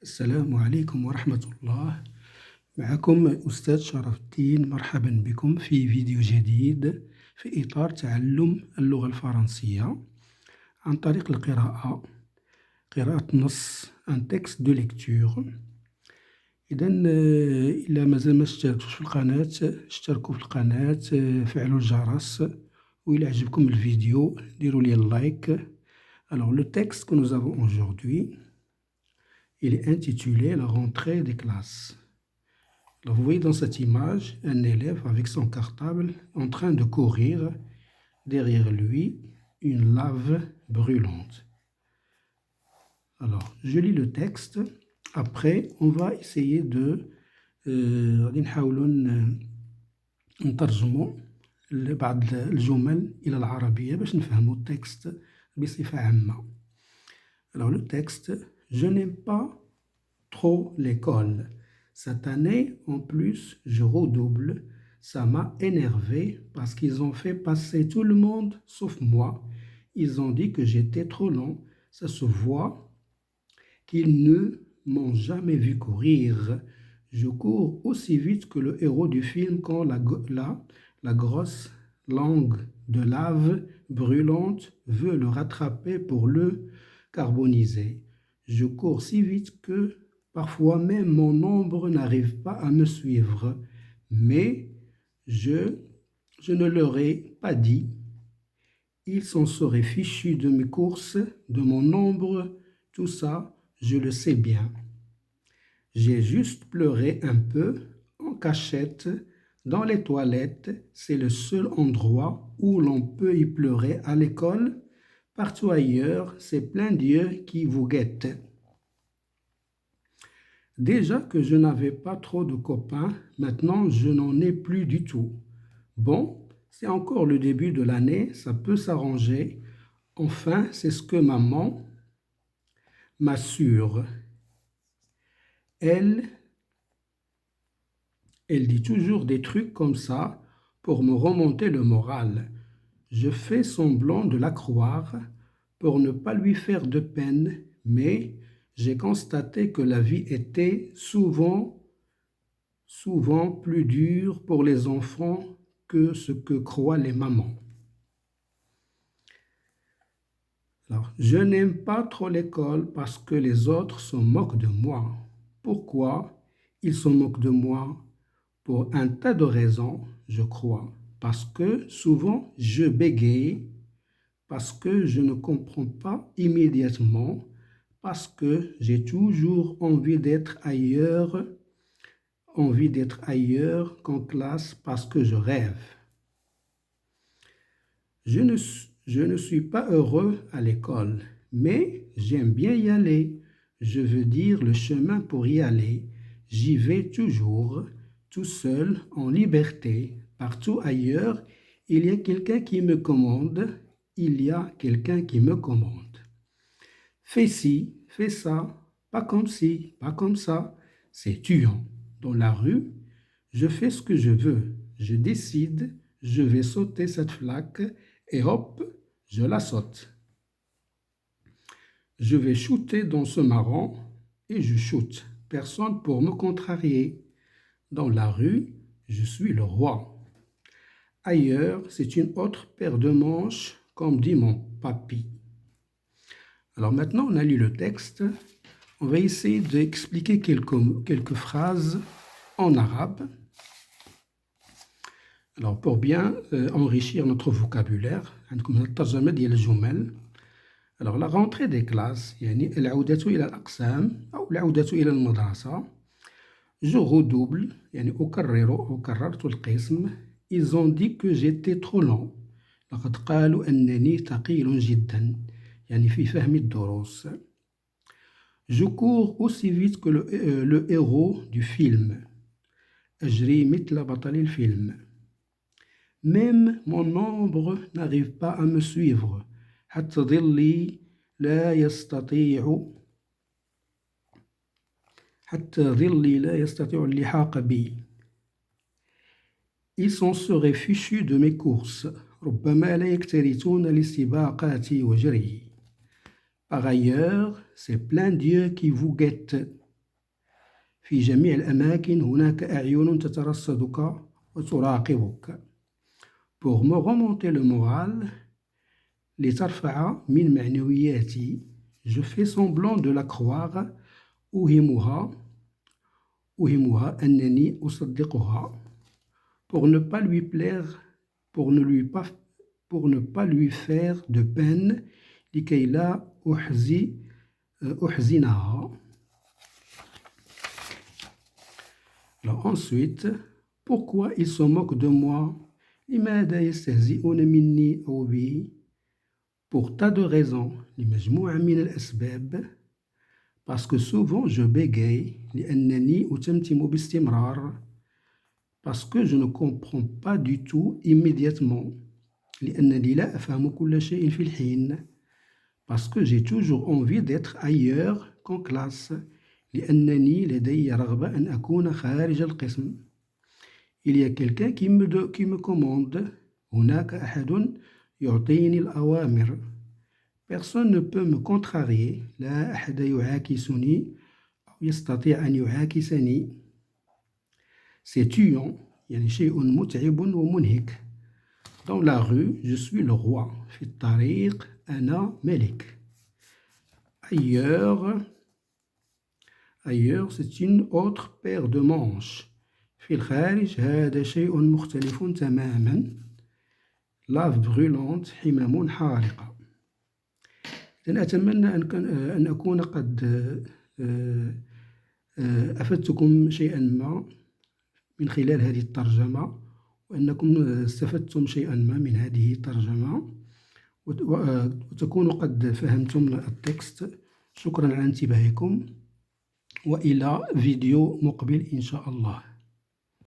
السلام عليكم ورحمة الله. معكم أستاذ شرف الدين، مرحبا بكم في فيديو جديد في إطار تعلم اللغة الفرنسية عن طريق القراءة، قراءة نص un texte de lecture. إذا إلا مازال ما اشتركتوش في القناة اشتركوا في القناة، فعلوا الجرس، وإلا عجبكم الفيديو ديروا لي اللايك. Alors le texte que nous avons aujourd'hui, il est intitulé La rentrée des classes. Alors, vous voyez dans cette image un élève avec son cartable en train de courir, derrière lui une lave brûlante. Alors, je lis le texte. Après, on va essayer de غادي نحاولوا نترجموا بعض الجمل إلى العربية باش نفهموا التكست بصفة عامة. Alors, le texte, je n'aime pas trop l'école. Cette année, en plus, je redouble. Ça m'a énervé parce qu'ils ont fait passer tout le monde sauf moi. Ils ont dit que j'étais trop lent. Ça se voit qu'ils ne m'ont jamais vu courir. Je cours aussi vite que le héros du film quand la grosse langue de lave brûlante veut le rattraper pour le carboniser. Je cours si vite que parfois même mon ombre n'arrive pas à me suivre. Mais je ne leur ai pas dit. Ils s'en seraient fichus de mes courses, de mon ombre, tout ça, je le sais bien. J'ai juste pleuré un peu, en cachette, dans les toilettes. C'est le seul endroit où l'on peut y pleurer à l'école. Partout ailleurs, c'est plein d'yeux qui vous guettent. Déjà que je n'avais pas trop de copains, maintenant je n'en ai plus du tout. Bon, c'est encore le début de l'année, ça peut s'arranger. Enfin, c'est ce que maman m'assure. Elle dit toujours des trucs comme ça pour me remonter le moral. Je fais semblant de la croire pour ne pas lui faire de peine, mais j'ai constaté que la vie était souvent plus dure pour les enfants que ce que croient les mamans. Alors, je n'aime pas trop l'école parce que les autres se moquent de moi. Pourquoi ils se moquent de moi? Pour un tas de raisons, je crois. Parce que souvent je bégaye, parce que je ne comprends pas immédiatement, parce que j'ai toujours envie d'être ailleurs qu'en classe, parce que je rêve. Je ne suis pas heureux à l'école, mais j'aime bien y aller. Je veux dire le chemin pour y aller. J'y vais toujours, tout seul, en liberté. Partout ailleurs, il y a quelqu'un qui me commande. Il y a quelqu'un qui me commande. Fais ci, fais ça, pas comme ci, pas comme ça. C'est tuant. Dans la rue, je fais ce que je veux. Je décide, je vais sauter cette flaque et hop, je la saute. Je vais shooter dans ce marron et je shoote. Personne pour me contrarier. Dans la rue, je suis le roi. Ailleurs, c'est une autre paire de manches, comme dit mon papy. Alors maintenant, on a lu le texte. On va essayer d'expliquer quelques phrases en arabe. Alors, pour bien enrichir notre vocabulaire, عندكم الترجمة ديال الجمل. Alors, la rentrée des classes, يعني العودة إلى الأقسام أو العودة إلى المدرسة. Je redouble, يعني كررت القسم. Ils ont dit que j'étais trop lent. لقد قالوا أنني ثقيل جدا، يعني في فهم الدروس. Je cours aussi vite que le héros du film. أجري مثل بطل الفيلم. Même mon ombre n'arrive pas à me suivre. حتى ظلي لا يستطيع اللحاق بي. Ils s'en seraient fichus de mes courses. ربما لا يكترثون لسباقاتي وجري. Par ailleurs, c'est plein d'yeux qui vous guettent. في جميع الأماكن هناك أعين تترصدك وتراقبك. Pour me remonter le moral, لترفع من معنوياتي, je fais semblant de la croire, أوهمها أنني أصدقها. Pour ne pas lui plaire, pour ne pas lui faire de peine, لكي لا أحزنها. Alors ensuite, pourquoi ils se moquent de moi? لماذا يستهزئون مني أو بي؟ Pour tas de raisons, لمجموعة من الأسباب. Parce que souvent je bégaye, لأنني أتمتم باستمرار. Parce que je ne comprends pas du tout immédiatement, لأنني لا أفهم كل شيء في الحين. Parce que j'ai toujours envie d'être ailleurs qu'en classe, لأنني لدي رغبة أن أكون خارج القسم. Il y a quelqu'un qui me commande. هناك أحد يعطيني الأوامر. Personne ne peut me contrarier. لا أحد يعاكسني أو يستطيع أن يعاكسني. C'est tuant. يعني شيء متعب ومنهك. Dans la rue, je suis le roi. في الطريق أنا ملك. Ailleurs, c'est une autre paire de manches. في الخارج هذا شيء مختلف تماما. Lave brûlante, حمام حارقة. إذن أتمنى أن أكون قد أفدتكم شيئا ما من خلال هذه الترجمة، وأنكم استفدتم شيئا ما من هذه الترجمة، وتكونوا قد فهمتم التكست. شكرا على انتباهكم، وإلى فيديو مقبل إن شاء الله.